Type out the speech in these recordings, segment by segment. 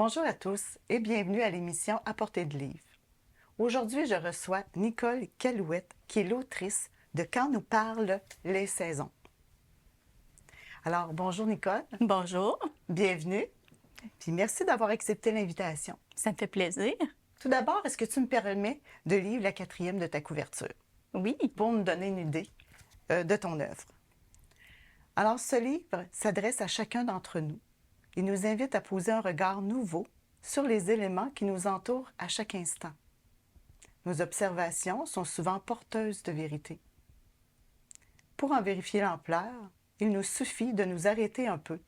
Bonjour à tous et bienvenue à l'émission À portée de livre. Aujourd'hui, je reçois Nicole Calouette, qui est l'autrice de Quand nous parlent les saisons. Alors, bonjour Nicole. Bonjour, Bienvenue. Puis merci d'avoir accepté l'invitation. ça me fait plaisir. Tout d'abord, est-ce que tu me permets de lire la 4e de ta couverture Oui, pour nous donner une idée de ton œuvre? Alors, ce livre s'adresse à chacun d'entre nous. Il nous invite à poser un regard nouveau sur les éléments qui nous entourent à chaque instant. Nos observations sont souvent porteuses de vérité. Pour en vérifier l'ampleur, il nous suffit de nous arrêter un peu.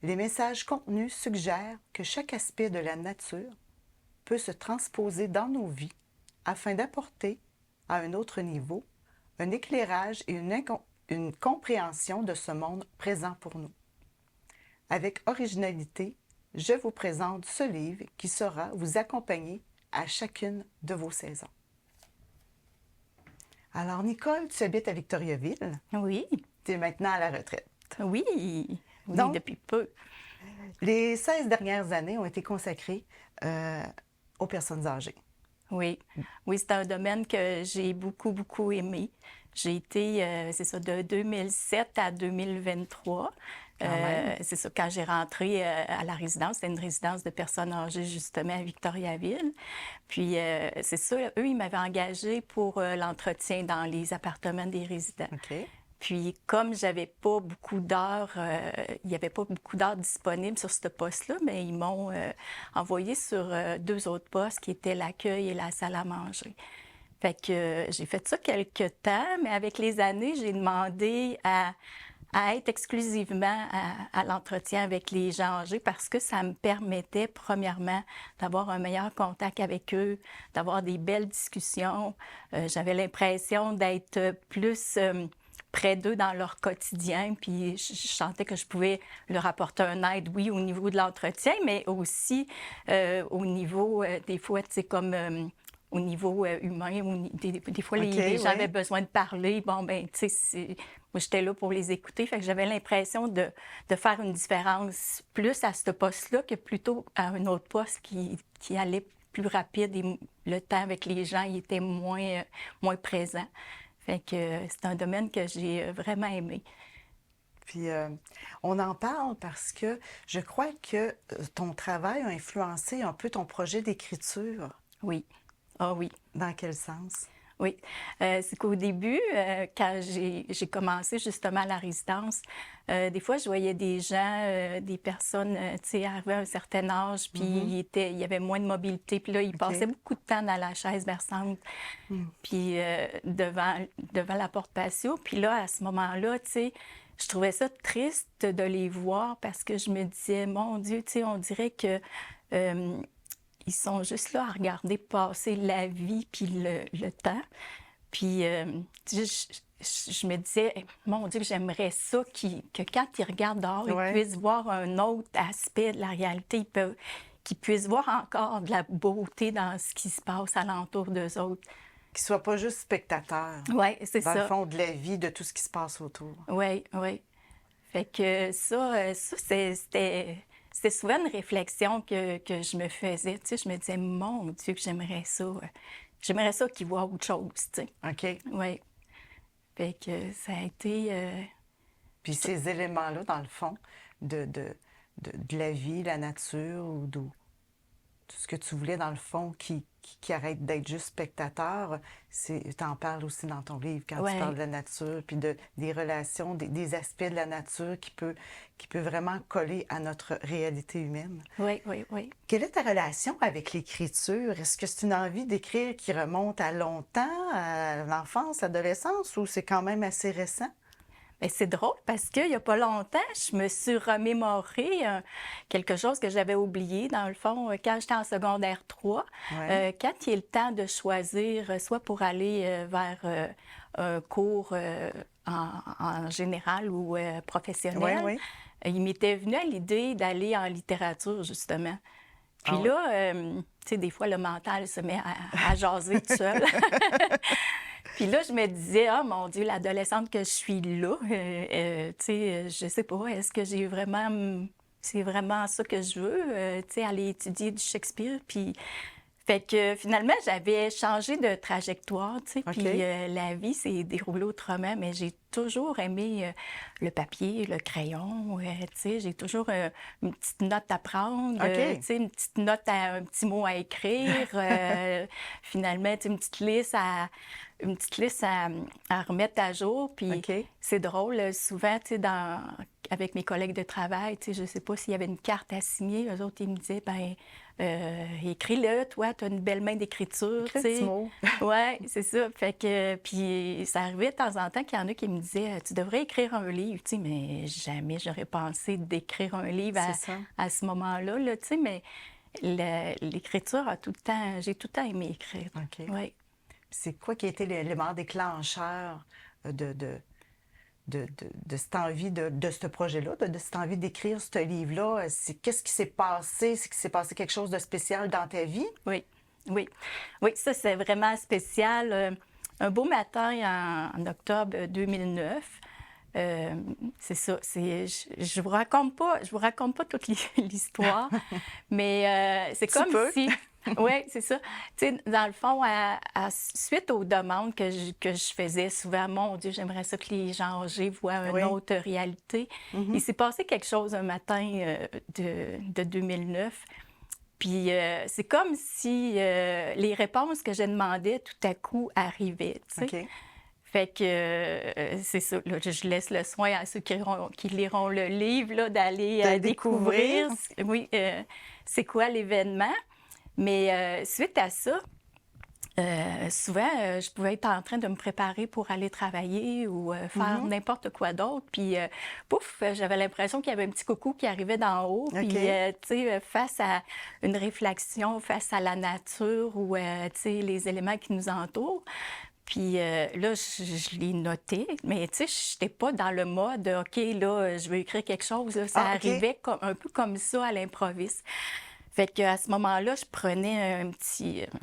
Les messages contenus suggèrent que chaque aspect de la nature peut se transposer dans nos vies afin d'apporter, à un autre niveau, un éclairage et une compréhension de ce monde présent pour nous. Avec originalité, je vous présente ce livre qui saura vous accompagner à chacune de vos saisons. Alors, Nicole, tu habites à Victoriaville. oui, Tu es maintenant à la retraite. oui, oui, Donc- depuis peu. Les 16 dernières années ont été consacrées aux personnes âgées. Oui, oui, c'est un domaine que j'ai beaucoup aimé. J'ai été, c'est ça, de 2007 à 2023. Quand même. C'est ça, quand j'ai rentré à la résidence, c'était une résidence de personnes âgées justement à Victoriaville. Puis c'est ça, eux, ils m'avaient engagée pour l'entretien dans les appartements des résidents. OK. Puis, comme j'avais pas beaucoup d'heures, il n'y avait pas beaucoup d'heures disponibles sur ce poste-là, mais ils m'ont envoyé sur 2 autres postes qui étaient l'accueil et la salle à manger. Fait que j'ai fait ça quelques temps, mais avec les années, j'ai demandé à être exclusivement à l'entretien avec les gens âgés parce que ça me permettait, premièrement, d'avoir un meilleur contact avec eux, d'avoir des belles discussions. J'avais l'impression d'être plus près d'eux dans leur quotidien, puis je sentais que je pouvais leur apporter un aide, oui, au niveau de l'entretien, mais aussi au niveau, des fois, tu sais, comme au niveau humain, des fois, OK, les gens oui. avaient besoin de parler, bon, ben, tu sais, moi, j'étais là pour les écouter, fait que j'avais l'impression de faire une différence plus à ce poste-là que plutôt à un autre poste qui allait plus rapide et le temps avec les gens, il était moins présent. Fait que c'est un domaine que j'ai vraiment aimé. Puis, on en parle parce que je crois que ton travail a influencé un peu ton projet d'écriture. Oui. Ah oui. Dans quel sens? Oui. C'est qu'au début, quand j'ai commencé justement à la résidence, des fois, je voyais des gens, des personnes, tu sais, arriver à un certain âge, puis il y avait moins de mobilité. Puis là, ils passaient beaucoup de temps dans la chaise berçante, puis devant la porte patio. Puis là, à ce moment-là, tu sais, je trouvais ça triste de les voir parce que je me disais, mon Dieu, tu sais, on dirait que ils sont juste là à regarder passer la vie puis le temps. Puis je me disais, mon Dieu, j'aimerais ça que quand ils regardent dehors, Ouais. ils puissent voir un autre aspect de la réalité. Qu'ils puissent voir encore de la beauté dans ce qui se passe alentour d'eux autres. Qu'ils ne soient pas juste spectateurs, Oui, c'est dans ça. le fond, de la vie, de tout ce qui se passe autour. Oui, oui. Fait que c'était souvent une réflexion que je me faisais. Tu sais, je me disais, mon Dieu, que j'aimerais ça. J'aimerais ça qu'ils voient autre chose, tu sais. OK? Oui. Fait que ça a été... Puis ces éléments-là, dans le fond, de la vie, la nature, ou tout ce que tu voulais, dans le fond, qui arrête d'être juste spectateur, tu en parles aussi dans ton livre, quand Ouais. tu parles de la nature, puis des relations, des aspects de la nature qui peut vraiment coller à notre réalité humaine. Oui, oui, oui. Quelle est ta relation avec l'écriture? Est-ce que c'est une envie d'écrire qui remonte à longtemps, à l'enfance, l'adolescence, ou c'est quand même assez récent? Bien, c'est drôle parce qu'il n'y a pas longtemps, je me suis remémoré quelque chose que j'avais oublié. Dans le fond, quand j'étais en secondaire 3, Ouais. quand il est le temps de choisir, soit pour aller vers un cours en général ou professionnel, Oui, oui. il m'était venu à l'idée d'aller en littérature, justement. Puis Ah là, tu sais, des fois, le mental se met à jaser tout seul. Puis là, je me disais, ah mon Dieu, l'adolescente que je suis là, tu sais, je sais pas, est-ce que j'ai vraiment C'est vraiment ça que je veux, tu sais, aller étudier du Shakespeare. Puis, fait que finalement, j'avais changé de trajectoire, tu sais, OK. puis la vie s'est déroulée autrement, mais j'ai toujours aimé le papier, le crayon, tu sais, j'ai toujours une petite note à prendre, OK. tu sais, une petite note, un petit mot à écrire, finalement, tu sais, une petite liste à remettre à jour, puis OK. c'est drôle, souvent, tu sais, avec mes collègues de travail, tu sais, je sais pas s'il y avait une carte à signer, eux autres, ils me disaient, ben écris-le, toi, tu as une belle main d'écriture, Écris tu un petit sais. mot. Ouais, c'est ça. Fait que, puis ça arrivait de temps en temps qu'il y en a qui me disaient, tu devrais écrire un livre, tu sais, mais jamais j'aurais pensé d'écrire un livre C'est ça. à ce moment-là, là, tu sais, mais l'écriture a tout le temps, j'ai tout le temps aimé écrire. OK. Oui. C'est quoi qui a été l'élément déclencheur de cette envie, de ce projet-là, de cette envie d'écrire ce livre-là? Qu'est-ce qui s'est passé? C'est qu'il s'est passé quelque chose de spécial dans ta vie? Oui, oui. Oui, ça, c'est vraiment spécial. Un beau matin en octobre 2009, c'est ça. Je vous raconte pas toute l'histoire, mais c'est Tu comme peux. si. Oui, c'est ça. Tu sais, dans le fond, suite aux demandes que je faisais souvent, mon Dieu, j'aimerais ça que les gens âgés voient une Oui. autre réalité. Il s'est passé quelque chose un matin de 2009. Puis c'est comme si les réponses que je demandais tout à coup arrivaient, tu sais. OK. Fait que c'est ça, là, je laisse le soin à ceux qui liront le livre là, d'aller De découvrir, découvrir. oui, c'est quoi l'événement. Mais suite à ça, souvent, je pouvais être en train de me préparer pour aller travailler ou faire n'importe quoi d'autre. Puis, pouf, j'avais l'impression qu'il y avait un petit coucou qui arrivait d'en haut. OK. Puis, tu sais, face à une réflexion, face à la nature ou, tu sais, les éléments qui nous entourent. Puis là, je l'ai noté, mais tu sais, je n'étais pas dans le mode, OK, là, je veux écrire quelque chose. Là. Ça Ah, OK. arrivait un peu comme ça à l'improviste. Fait qu'à ce moment-là, je prenais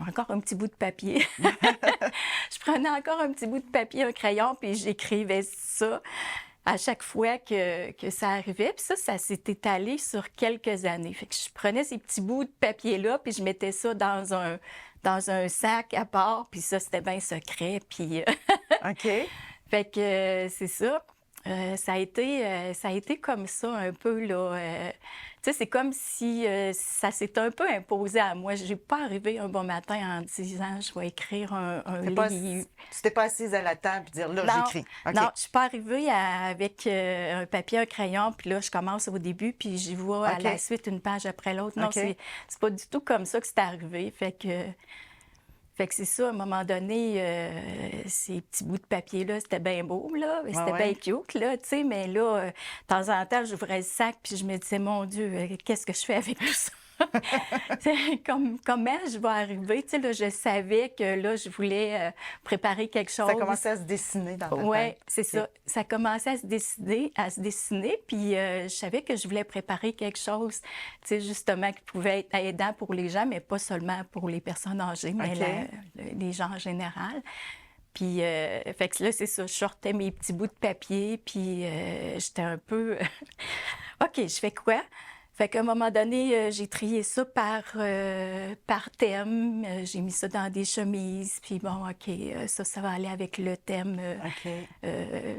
encore un petit bout de papier. Je prenais encore un petit bout de papier, un crayon, puis j'écrivais ça à chaque fois que ça arrivait. Puis ça s'est étalé sur quelques années. Fait que je prenais ces petits bouts de papier-là, puis je mettais ça dans un sac à part, puis ça, c'était bien secret. Puis OK. fait que c'est ça. Ça a été comme ça un peu, là. Tu sais, c'est comme si ça s'est un peu imposé à moi. Je n'ai pas arrivé un bon matin en disant, je vais écrire un livre. Tu t'es pas assise à la table et dire, là, Non, j'écris. OK. non, je suis pas arrivée avec un papier, un crayon, puis là, je commence au début, puis j'y vois à OK. la suite une page après l'autre. Non, OK. c'est pas du tout comme ça que c'est arrivé. Fait que c'est ça, à un moment donné, ces petits bouts de papier-là, c'était bien beau, là, c'était ouais. bien cute, là, tu sais, mais là, de temps en temps, j'ouvrais le sac, puis je me disais, mon Dieu, qu'est-ce que je fais avec tout ça? Comment je vais arriver? Tu sais, là, je savais que là, je voulais préparer quelque chose. Ça commençait à se dessiner dans ta Oui, tête. c'est ça. Ça commençait à se dessiner, puis je savais que je voulais préparer quelque chose, tu sais, justement, qui pouvait être aidant pour les gens, mais pas seulement pour les personnes âgées, mais OK. les gens en général. Puis, fait que là, c'est ça, je sortais mes petits bouts de papier, puis j'étais un peu... OK, je fais quoi? Fait qu'à un moment donné, j'ai trié ça par thème. J'ai mis ça dans des chemises. Puis bon, OK, ça va aller avec le thème OK.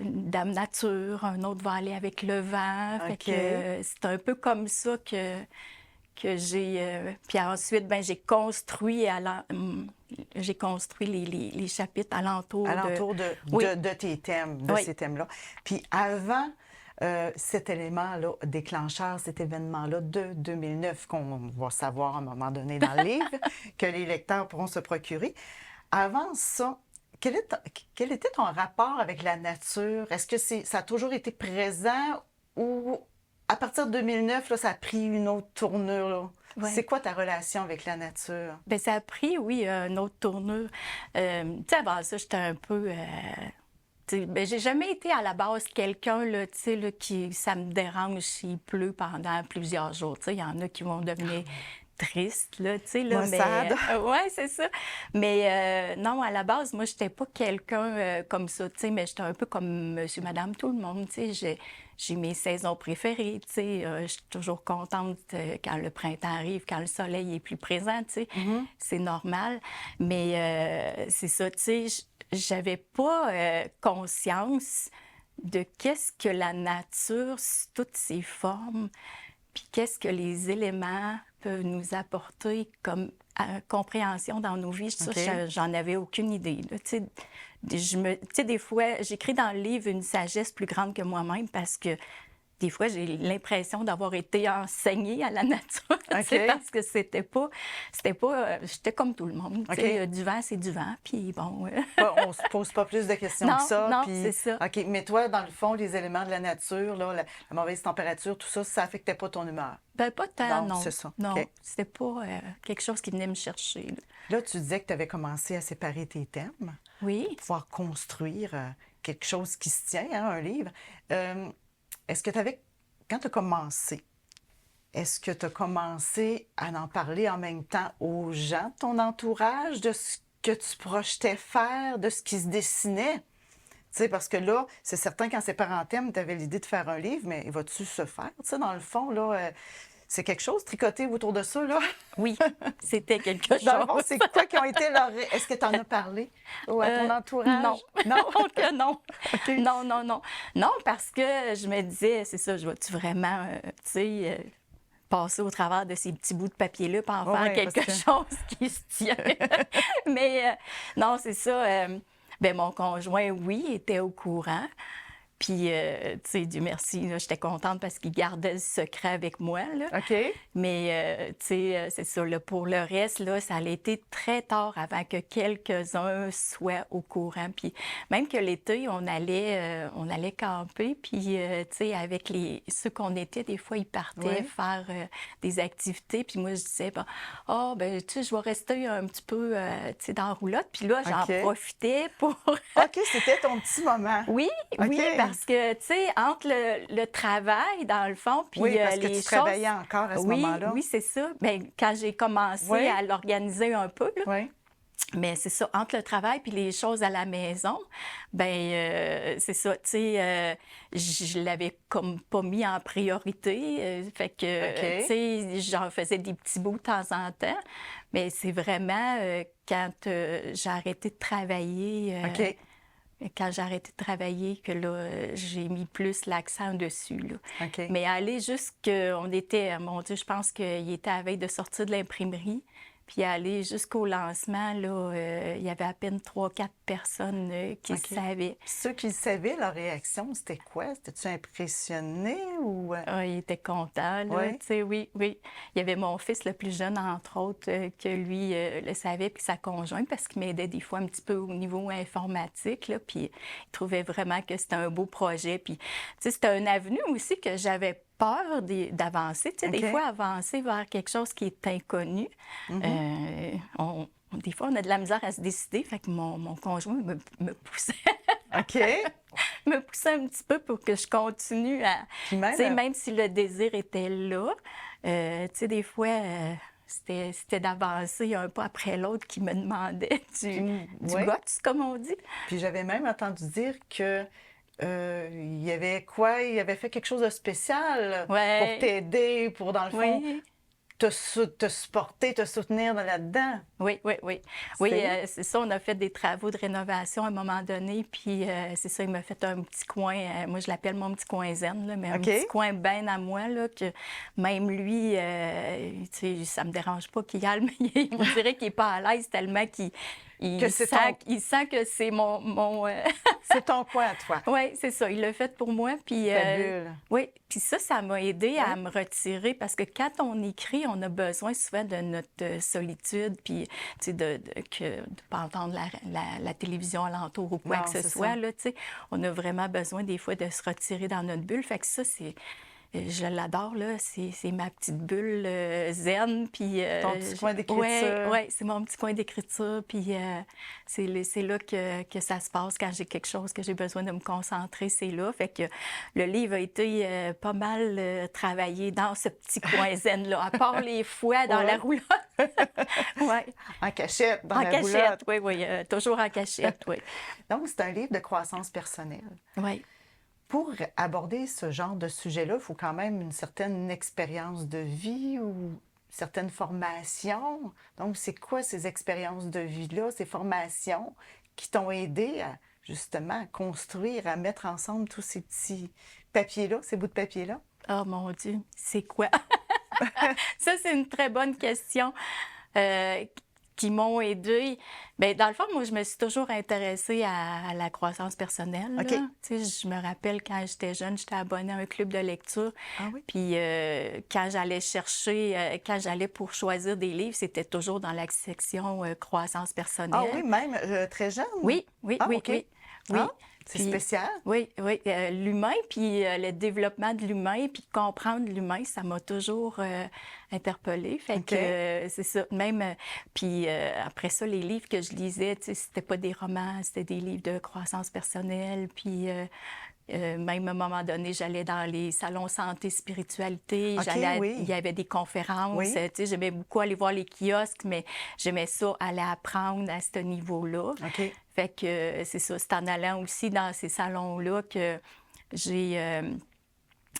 Dame Nature. Un autre va aller avec le vent. Fait OK. que c'est un peu comme ça que j'ai... puis ensuite, ben j'ai construit les chapitres alentour Oui. de tes thèmes, Oui. ces thèmes-là. Puis avant cet élément-là déclencheur, cet événement-là de 2009, qu'on va savoir à un moment donné dans le livre, que les lecteurs pourront se procurer, avant ça, quel était ton rapport avec la nature? Est-ce que ça a toujours été présent ou à partir de 2009, là, ça a pris une autre tournure, là? Ouais. C'est quoi ta relation avec la nature? Bien, ça a pris, oui, une autre tournure. Tu sais, avant ça, j'étais un peu... ben, j'ai jamais été à la base quelqu'un, là, tu sais, là, ça me dérange s'il pleut pendant plusieurs jours. Tu sais, il y en a qui vont devenir tristes, là, tu sais, là, Maussade. ouais, c'est ça. Mais non, à la base, moi, j'étais pas quelqu'un comme ça, tu sais, mais j'étais un peu comme monsieur, madame, tout le monde, tu sais. j'ai mes saisons préférées, tu sais. Je suis toujours contente quand le printemps arrive, quand le soleil est plus présent, tu sais. C'est normal. Mais c'est ça, tu sais, j'avais pas conscience de qu'est-ce que la nature, toutes ses formes, puis qu'est-ce que les éléments peuvent nous apporter comme compréhension dans nos vies. Ça, j'en avais aucune idée. Là. Tu sais, des fois, j'écris dans le livre une sagesse plus grande que moi-même parce que des fois, j'ai l'impression d'avoir été enseignée à la nature. Parce que j'étais comme tout le monde. Du vent, c'est du vent. Puis bon. On se pose pas plus de questions que ça. Non, puis... c'est ça. OK. Mais toi, dans le fond, les éléments de la nature, là, la mauvaise température, tout ça, ça affectait pas ton humeur? Ben, pas tant, non. non. C'est ça. Non, okay. C'était pas quelque chose qui venait me chercher. Là, tu disais que tu avais commencé à séparer tes thèmes. Oui. Pour pouvoir construire quelque chose qui se tient, hein, un livre. Est-ce que tu avais, quand tu as commencé, est-ce que tu as commencé à en parler en même temps aux gens de ton entourage, de ce que tu projetais faire, de ce qui se dessinait? Tu sais, parce que là, c'est certain qu'en séparant thème, tu avais l'idée de faire un livre, mais va-tu se faire? Tu sais, dans le fond, là, c'est quelque chose, tricoté autour de ça, là? Oui, c'était quelque chose. Dans le fond, c'est quoi qui ont été leurs... Est-ce que tu en as parlé à ton entourage? Non. Non? que non. Okay. Non. Non, parce que je me disais, c'est ça, je vais-tu vraiment, tu sais... passer au travers de ces petits bouts de papier-là pour en faire quelque chose qui se tient. Mais non, c'est ça. Ben, mon conjoint, oui, était au courant. Puis, tu sais, Dieu merci, j'étais contente parce qu'il gardait le secret avec moi. Là. OK. Mais, tu sais, c'est ça. Là, pour le reste, là, ça allait été très tard avant que quelques-uns soient au courant. Puis, même que l'été, on allait camper. Puis, tu sais, avec ceux qu'on était, des fois, ils partaient faire des activités. Puis, moi, je disais, ben, tu sais, je vais rester un petit peu, tu sais, dans la roulotte. Puis là, j'en profitais pour... OK, c'était ton petit moment. Oui, oui, parce que, tu sais, entre le travail, dans le fond, puis parce que les tu choses... travaillais encore à ce moment-là. Oui, c'est ça. Bien, quand j'ai commencé à l'organiser un peu, là, mais c'est ça, entre le travail puis les choses à la maison, bien, c'est ça, tu sais, je l'avais comme pas mis en priorité. Fait que, tu sais, j'en faisais des petits bouts de temps en temps. Mais c'est vraiment quand j'ai arrêté de travailler... Quand j'ai arrêté de travailler, que là, j'ai mis plus l'accent dessus. Là. Mais aller on était, mon Dieu, je pense qu'il était à la veille de sortir de l'imprimerie. Puis aller jusqu'au lancement, là, il y avait à peine 3-4 personnes qui le savaient. Puis ceux qui le savaient, leur réaction, c'était quoi? C'était-tu impressionné ou... ils étaient contents, là, tu sais, oui. Il y avait mon fils le plus jeune, entre autres, que lui le savait, puis sa conjointe, parce qu'il m'aidait des fois un petit peu au niveau informatique, là, puis il trouvait vraiment que c'était un beau projet. Puis, tu sais, c'était un avenue aussi que j'avais peur d'avancer. Tu sais, des fois, avancer vers quelque chose qui est inconnu. Des fois, on a de la misère à se décider. Fait que mon conjoint me poussait. me poussait un petit peu pour que je continue à... Tu sais, même si le désir était là, tu sais, des fois... C'était d'avancer un pas après l'autre qui me demandait du guts, comme on dit. Puis j'avais même entendu dire que il avait fait quelque chose de spécial pour t'aider, pour, dans le fond, te supporter, te soutenir là-dedans. Oui. C'est ça, on a fait des travaux de rénovation à un moment donné, puis c'est ça, il m'a fait un petit coin, moi je l'appelle mon petit coin zen, là, mais un petit coin bien à moi, là, que même lui, tu sais, ça me dérange pas qu'il y aille, mais il me dirait qu'il n'est pas à l'aise tellement qu'il... Il sent que c'est mon c'est ton coin à toi. Oui, c'est ça. Il l'a fait pour moi. Puis, oui, puis ça m'a aidé à me retirer parce que quand on écrit, on a besoin souvent de notre solitude, puis tu sais, de pas entendre la télévision alentour ou quoi que ce soit. Là, tu sais, on a vraiment besoin des fois de se retirer dans notre bulle. Fait que ça, c'est... Je l'adore, là. C'est ma petite bulle zen. Puis, ton petit coin d'écriture. Oui, c'est mon petit coin d'écriture. Puis c'est là que ça se passe quand j'ai quelque chose que j'ai besoin de me concentrer. C'est là. Fait que le livre a été pas mal travaillé dans ce petit coin zen-là, à part les fois dans la roulotte. En cachette, dans la roulotte. En cachette, oui. Toujours en cachette, oui. Donc, c'est un livre de croissance personnelle. Oui. Pour aborder ce genre de sujet-là, il faut quand même une certaine expérience de vie ou certaines formations. Donc, c'est quoi ces expériences de vie-là, ces formations qui t'ont aidé à justement construire, à mettre ensemble tous ces petits papiers-là, ces bouts de papier-là? Oh mon Dieu, c'est quoi? Ça, c'est une très bonne question euh, qui m'ont aidée. Bien, dans le fond, moi, je me suis toujours intéressée à la croissance personnelle, OK. là. Tu sais, je me rappelle quand j'étais jeune, j'étais abonnée à un club de lecture. Ah oui? Puis quand j'allais chercher, quand j'allais pour choisir des livres, c'était toujours dans la section croissance Ah oui, personnelle. même très jeune? Oui, oui, Ah, oui, OK. oui, Ah, oui. c'est Puis, spécial. oui, oui, l'humain, puis le développement de l'humain, puis comprendre l'humain, ça m'a toujours interpellée. Fait OK. que c'est ça. Même, puis après ça, les livres que je lisais, tu sais, c'était pas des romans, c'était des livres de croissance personnelle. Puis même à un moment donné, j'allais dans les salons santé, spiritualité, OK, il y oui. avait des conférences. Oui. Tu sais, j'aimais beaucoup aller voir les kiosques, mais j'aimais ça, aller apprendre à ce niveau-là. OK. Fait que c'est ça, c'est en allant aussi dans ces salons-là que j'ai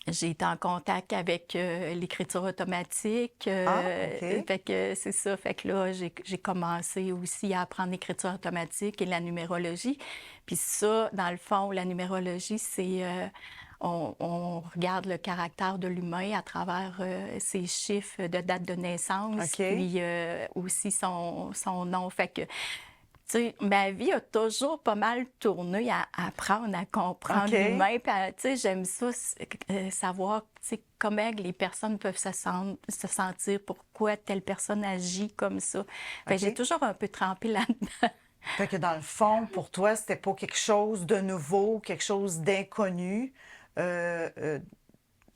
j'ai été en contact avec l'écriture automatique. Ah, OK. Fait que c'est ça. Fait que là, j'ai commencé aussi à apprendre l'écriture automatique et la numérologie. Puis ça, dans le fond, la numérologie, c'est on regarde le caractère de l'humain à travers ses chiffres de date de naissance, OK. puis aussi son nom. Fait que tu sais, ma vie a toujours pas mal tourné à apprendre à comprendre OK. l'humain. Puis, tu sais, j'aime ça, savoir, tu sais, comment les personnes peuvent se sentir, pourquoi telle personne agit comme ça. Fait que j'ai OK. toujours un peu trempé là-dedans. Fait que dans le fond, pour toi, c'était pas quelque chose de nouveau, quelque chose d'inconnu. Euh, euh,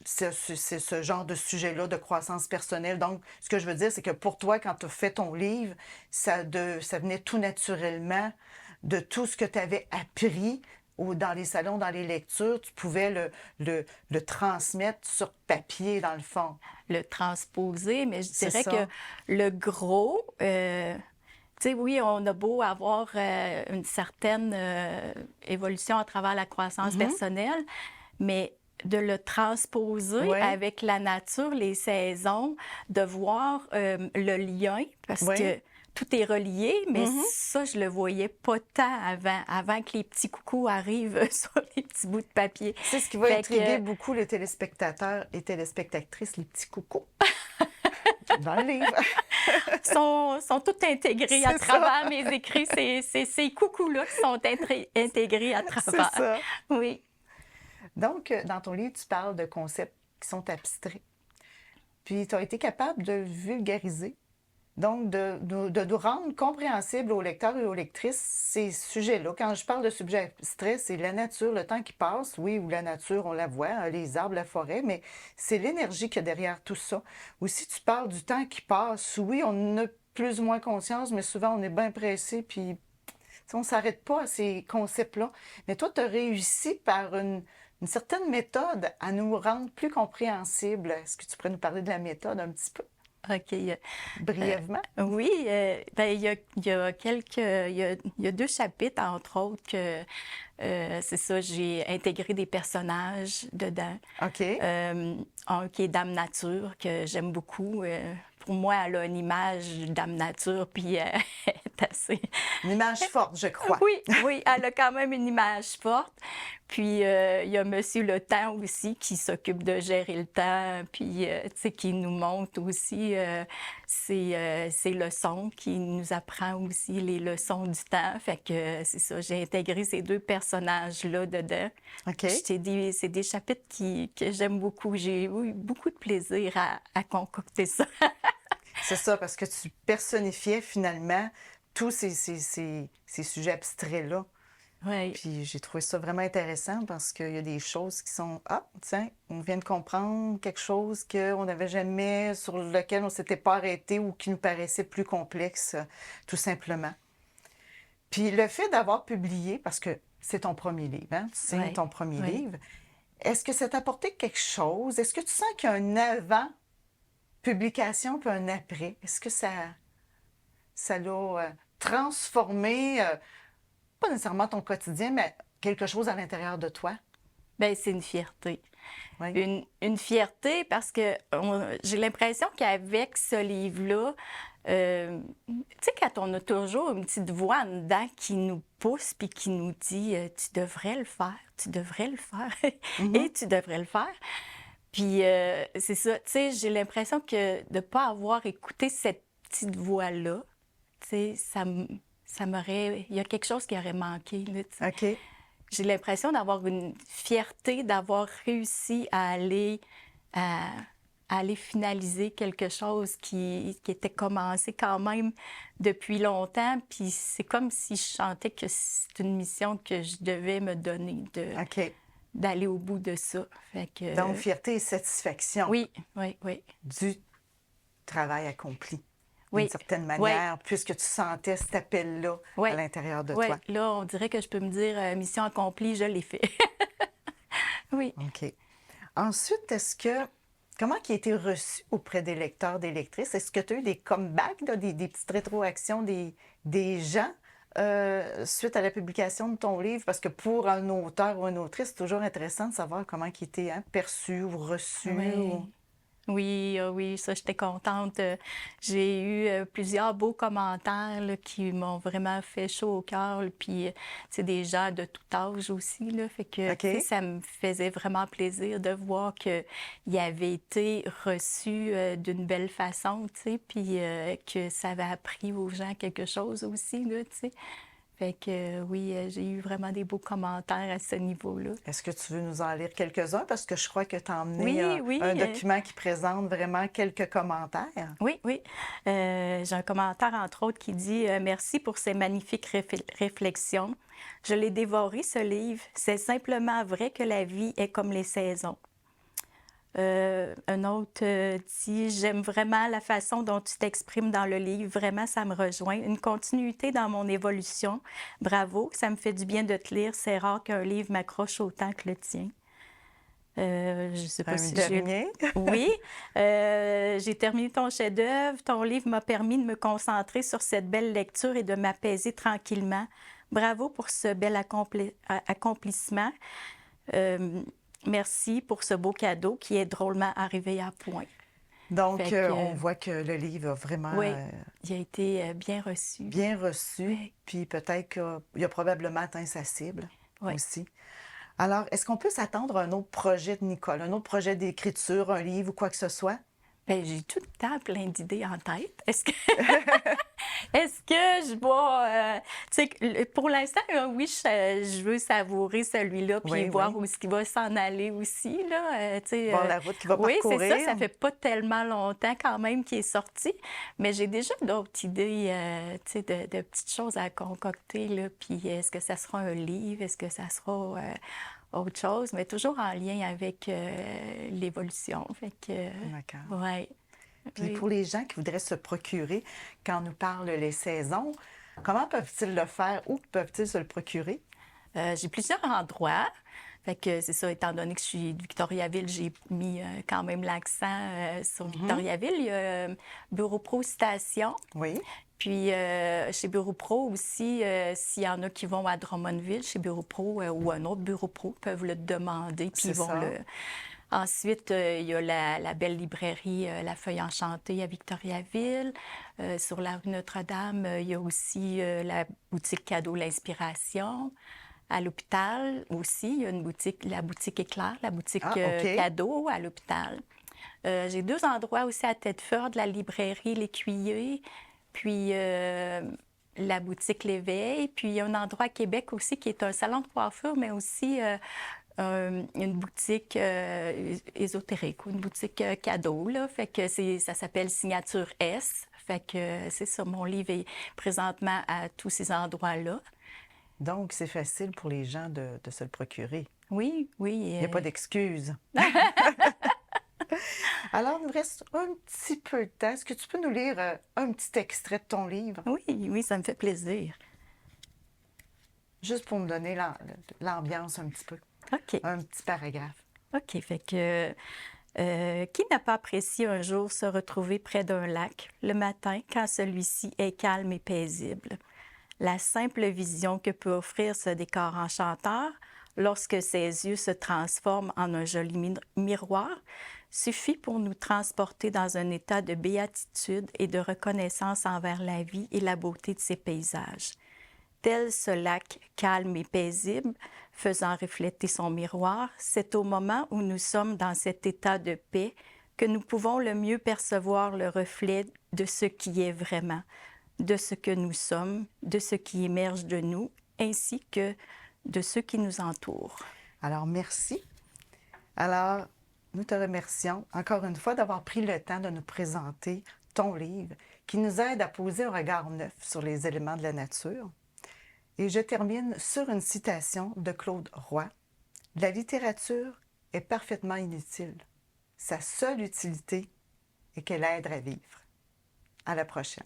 c'est ce genre de sujet-là de croissance personnelle. Donc, ce que je veux dire, c'est que pour toi, quand tu as fait ton livre, ça venait tout naturellement de tout ce que tu avais appris ou dans les salons, dans les lectures, tu pouvais le transmettre sur papier, dans le fond. Le transposer, mais je C'est dirais que ça. le gros, tu sais, oui, on a beau avoir une certaine évolution à travers la croissance Mhm. personnelle, mais de le transposer Oui, avec la nature, les saisons, de voir le lien, parce oui. que tout est relié, mais Mhm. ça, je le voyais pas tant avant que les petits coucous arrivent sur les petits bouts de papier. C'est ce qui va Fait intriguer que beaucoup les téléspectateurs et téléspectatrices, les petits coucous, dans le livre. sont toutes intégrés à C'est ça. travers mes écrits. C'est ces coucous-là qui sont intégrés à C'est travers. ça. Oui. Donc, dans ton livre, tu parles de concepts qui sont abstraits. Puis, tu as été capable de vulgariser, donc de nous rendre compréhensibles aux lecteurs et aux lectrices ces sujets-là. Quand je parle de sujets abstraits, c'est la nature, le temps qui passe, oui, ou la nature, on la voit, hein, les arbres, la forêt, mais c'est l'énergie qu'il y a derrière tout ça. Ou si tu parles du temps qui passe, oui, on en a plus ou moins conscience, mais souvent on est bien pressé, puis tu sais, on ne s'arrête pas à ces concepts-là. Mais toi, tu as réussi par une certaine méthode à nous rendre plus compréhensibles. Est-ce que tu pourrais nous parler de la méthode un petit peu, OK. brièvement? Oui, ben, il y a il y a deux chapitres, entre autres, que c'est ça, j'ai intégré des personnages dedans. OK. Un qui est Dame Nature, que j'aime beaucoup. Pour moi, elle a une image Dame Nature, puis elle est assez... Une image forte, je crois. Oui, oui, elle a quand même une image forte. Puis, il y a Monsieur Le Temps aussi qui s'occupe de gérer le temps, puis, tu sais, qui nous montre aussi ses leçons, qui nous apprend aussi les leçons du temps. Fait que c'est ça, j'ai intégré ces deux personnages-là dedans. OK. Je t'ai dit, c'est des chapitres que j'aime beaucoup. J'ai eu beaucoup de plaisir à concocter ça. C'est ça, parce que tu personnifiais finalement tous ces sujets abstraits-là. Oui. Puis j'ai trouvé ça vraiment intéressant parce qu'il y a des choses qui sont ah, tiens, on vient de comprendre quelque chose qu'on n'avait jamais, sur lequel on ne s'était pas arrêté ou qui nous paraissait plus complexe, tout simplement. Puis le fait d'avoir publié, parce que c'est ton premier livre, hein? Tu signes Oui. ton premier Oui. livre, est-ce que ça t'a apporté quelque chose? Est-ce que tu sens qu'il y a un avant publication puis un après? Est-ce que ça l'a transformé, pas nécessairement ton quotidien, mais quelque chose à l'intérieur de toi? Bien, c'est une fierté. Oui. Une fierté parce que j'ai l'impression qu'avec ce livre-là, tu sais, quand on a toujours une petite voix en dedans qui nous pousse puis qui nous dit tu devrais le faire, tu devrais le faire Mhm. et tu devrais le faire. Puis c'est ça, tu sais, j'ai l'impression que de ne pas avoir écouté cette petite voix-là, tu sais, ça m'aurait. Il y a quelque chose qui aurait manqué, là, tu sais. OK. J'ai l'impression d'avoir une fierté d'avoir réussi à, à aller finaliser quelque chose qui était commencé quand même depuis longtemps. Puis c'est comme si je sentais que c'est une mission que je devais me donner, OK. d'aller au bout de ça. Fait Donc, que, fierté et satisfaction oui, oui, oui, du travail accompli, d'une oui, certaine oui, manière, puisque tu sentais cet appel-là oui, à l'intérieur de oui. toi. Là, on dirait que je peux me dire mission accomplie, je l'ai fait. Oui. OK. Ensuite, comment qui a été reçu auprès des lecteurs, des lectrices? Est-ce que tu as eu des comebacks, là, des petites rétroactions des gens suite à la publication de ton livre? Parce que pour un auteur ou une autrice, c'est toujours intéressant de savoir comment il était perçu ou reçu. Ou... Oui. Oui, oui, ça, j'étais contente. J'ai eu plusieurs beaux commentaires là, qui m'ont vraiment fait chaud au cœur. Puis, c'est des gens de tout âge aussi. Là, fait que, tu sais, OK. ça me faisait vraiment plaisir de voir qu'il avait été reçu d'une belle façon, tu sais, puis que ça avait appris aux gens quelque chose aussi, là, tu sais. Fait que, oui, j'ai eu vraiment des beaux commentaires à ce niveau-là. Est-ce que tu veux nous en lire quelques-uns? Parce que je crois que tu as emmené Oui, oui. un document qui présente vraiment quelques commentaires. Oui, oui. J'ai un commentaire, entre autres, qui dit Merci pour ces magnifiques réflexions. Je l'ai dévoré, ce livre. C'est simplement vrai que la vie est comme les saisons. Un autre dit J'aime vraiment la façon dont tu t'exprimes dans le livre. Vraiment, ça me rejoint. Une continuité dans mon évolution. Bravo, ça me fait du bien de te lire. C'est rare qu'un livre m'accroche autant que le tien. Je ne sais pas Un si j'ai... dernier. Oui, j'ai terminé ton chef-d'œuvre. Ton livre m'a permis de me concentrer sur cette belle lecture et de m'apaiser tranquillement. Bravo pour ce bel accomplissement. Merci pour ce beau cadeau qui est drôlement arrivé à point. Donc, Fait que, on voit que le livre a vraiment oui, il a été bien reçu. bien reçu, Oui, puis peut-être qu'il a probablement atteint sa cible oui. aussi. Alors, est-ce qu'on peut s'attendre à un autre projet de Nicole, un autre projet d'écriture, un livre ou quoi que ce soit? Bien, j'ai tout le temps plein d'idées en tête. Est-ce que je vais... tu sais, pour l'instant, oui, je veux savourer celui-là puis Oui, voir oui. où est-ce qu'il va s'en aller aussi, là. Tu sais, Voir la route qu'il va oui, c'est ça. parcourir. Ça fait pas tellement longtemps quand même qu'il est sorti, mais j'ai déjà d'autres idées, tu sais, de petites choses à concocter, là. Puis est-ce que ça sera un livre? Est-ce que ça sera autre chose? Mais toujours en lien avec l'évolution. Fait que, D'accord. ouais. Puis Oui. pour les gens qui voudraient se procurer, quand on nous parle les saisons, comment peuvent-ils le faire? Où peuvent-ils se le procurer? J'ai plusieurs endroits. Fait que c'est ça, étant donné que je suis de Victoriaville, j'ai mis quand même l'accent sur Victoriaville. Il y a Bureau Pro Station. Oui, Puis chez Bureau Pro aussi, s'il y en a qui vont à Drummondville, chez Bureau Pro ou un autre Bureau Pro, peuvent le demander, puis c'est ils vont ça. le... Ensuite, il y a la belle librairie La Feuille Enchantée à Victoriaville. Sur la rue Notre-Dame, il y a aussi la boutique Cadeau L'Inspiration. À l'hôpital aussi, il y a une boutique, la boutique Éclair, la boutique Ah, OK. Cadeau à l'hôpital. J'ai deux endroits aussi à Tedford, la librairie L'Écuyer, puis la boutique L'Éveil. Puis il y a un endroit à Québec aussi qui est un salon de coiffure, mais aussi une boutique ésotérique ou une boutique cadeau, là. Fait que ça s'appelle Signature S. Fait que c'est ça, mon livre est présentement à tous ces endroits-là. Donc, c'est facile pour les gens de se le procurer. Oui, oui. Il n'y a pas d'excuse. Alors, il nous reste un petit peu de temps. Est-ce que tu peux nous lire un petit extrait de ton livre, Oui, oui, ça me fait plaisir. juste pour me donner l'ambiance un petit peu? OK. Un petit paragraphe. OK, fait que qui n'a pas apprécié un jour se retrouver près d'un lac le matin quand celui-ci est calme et paisible? La simple vision que peut offrir ce décor enchanteur lorsque ses yeux se transforment en un joli miroir, suffit pour nous transporter dans un état de béatitude et de reconnaissance envers la vie et la beauté de ses paysages. Tel ce lac calme et paisible, faisant refléter son miroir, c'est au moment où nous sommes dans cet état de paix que nous pouvons le mieux percevoir le reflet de ce qui est vraiment, de ce que nous sommes, de ce qui émerge de nous, ainsi que de ceux qui nous entourent. Alors, merci. Alors, nous te remercions encore une fois d'avoir pris le temps de nous présenter ton livre qui nous aide à poser un regard neuf sur les éléments de la nature. Et je termine sur une citation de Claude Roy. « La littérature est parfaitement inutile. Sa seule utilité est qu'elle aide à vivre. » À la prochaine.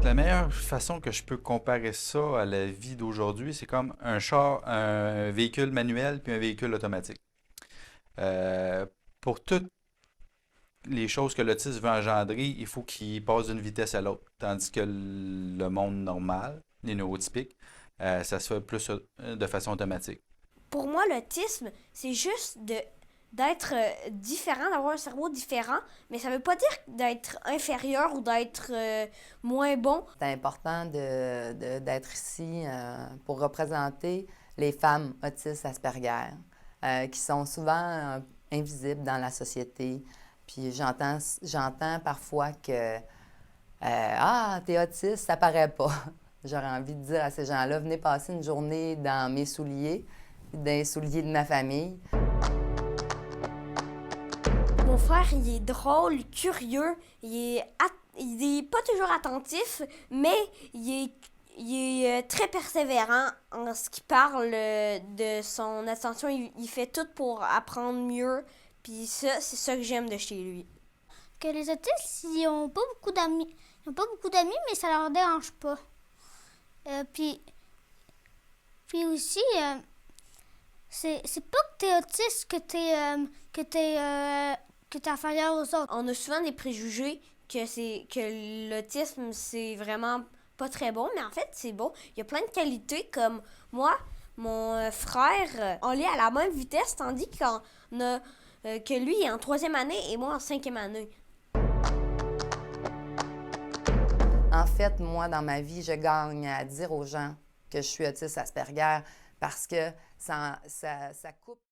La meilleure façon que je peux comparer ça à la vie d'aujourd'hui, c'est comme un véhicule manuel puis un véhicule automatique. Pour toutes les choses que l'autisme veut engendrer, il faut qu'il passe d'une vitesse à l'autre. Tandis que le monde normal, les neurotypiques, ça se fait plus de façon automatique. Pour moi, l'autisme, c'est juste d'être différent, d'avoir un cerveau différent, mais ça veut pas dire d'être inférieur ou d'être moins bon. C'est important d'être ici pour représenter les femmes autistes Asperger, qui sont souvent invisibles dans la société. Puis j'entends parfois que ah, t'es autiste, ça paraît pas. J'aurais envie de dire à ces gens-là, venez passer une journée dans mes souliers, dans les souliers de ma famille. Mon frère, il est drôle, curieux, il est pas toujours attentif, mais il est très persévérant en ce qui parle de son attention. Il fait tout pour apprendre mieux, puis ça, c'est ça que j'aime de chez lui. Que les autistes, ils n'ont pas beaucoup d'amis. Ils n'ont pas beaucoup d'amis, mais ça leur dérange pas. Puis aussi, c'est pas que t'es autiste que t'es inférieur aux autres. On a souvent des préjugés que l'autisme, c'est vraiment pas très bon, mais en fait, c'est bon. Il y a plein de qualités, comme moi, mon frère, on lit à la même vitesse, tandis que lui est en 3e année et moi en 5e année. En fait, moi, dans ma vie, je gagne à dire aux gens que je suis autiste Asperger parce que ça coupe.